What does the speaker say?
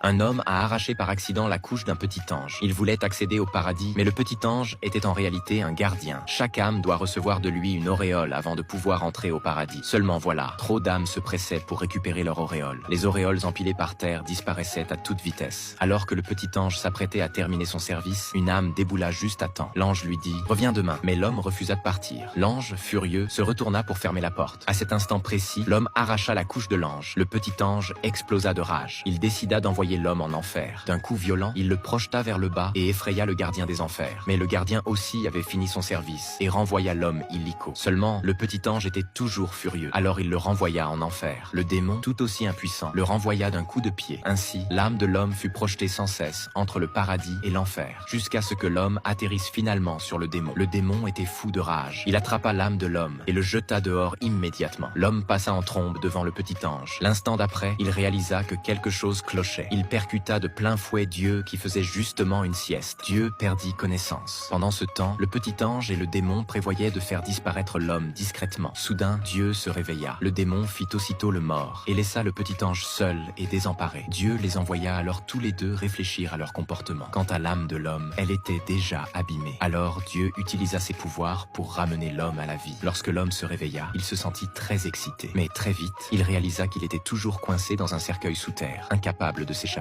Un homme a arraché par accident la couche d'un petit ange. Il voulait accéder au paradis, mais le petit ange était en réalité un gardien. Chaque âme doit recevoir de lui une auréole avant de pouvoir entrer au paradis. Seulement voilà, trop d'âmes se pressaient pour récupérer leur auréole. Les auréoles empilées par terre disparaissaient à toute vitesse. Alors que le petit ange s'apprêtait à terminer son service, une âme déboula juste à temps. L'ange lui dit « Reviens demain ». Mais l'homme refusa de partir. L'ange, furieux, se retourna pour fermer la porte. À cet instant précis, l'homme arracha la couche de l'ange. Le petit ange explosa de rage. Il décida d'envoyer l'homme en enfer. D'un coup violent, il le projeta vers le bas et effraya le gardien des enfers. Mais le gardien aussi avait fini son service et renvoya l'homme illico. Seulement, le petit ange était toujours furieux. Alors il le renvoya en enfer. Le démon, tout aussi impuissant, le renvoya d'un coup de pied. Ainsi, l'âme de l'homme fut projetée sans cesse entre le paradis et l'enfer, jusqu'à ce que l'homme atterrisse finalement sur le démon. Le démon était fou de rage. Il attrapa l'âme de l'homme et le jeta dehors immédiatement. L'homme passa en trombe devant le petit ange. L'instant d'après, il réalisa que quelque chose clochait. Il percuta de plein fouet Dieu qui faisait justement une sieste. Dieu perdit connaissance. Pendant ce temps, le petit ange et le démon prévoyaient de faire disparaître l'homme discrètement. Soudain, Dieu se réveilla. Le démon fit aussitôt le mort et laissa le petit ange seul et désemparé. Dieu les envoya alors tous les deux réfléchir à leur comportement. Quant à l'âme de l'homme, elle était déjà abîmée. Alors Dieu utilisa ses pouvoirs pour ramener l'homme à la vie. Lorsque l'homme se réveilla, il se sentit très excité. Mais très vite, il réalisa qu'il était toujours coincé dans un cercueil sous terre, incapable de s'échapper.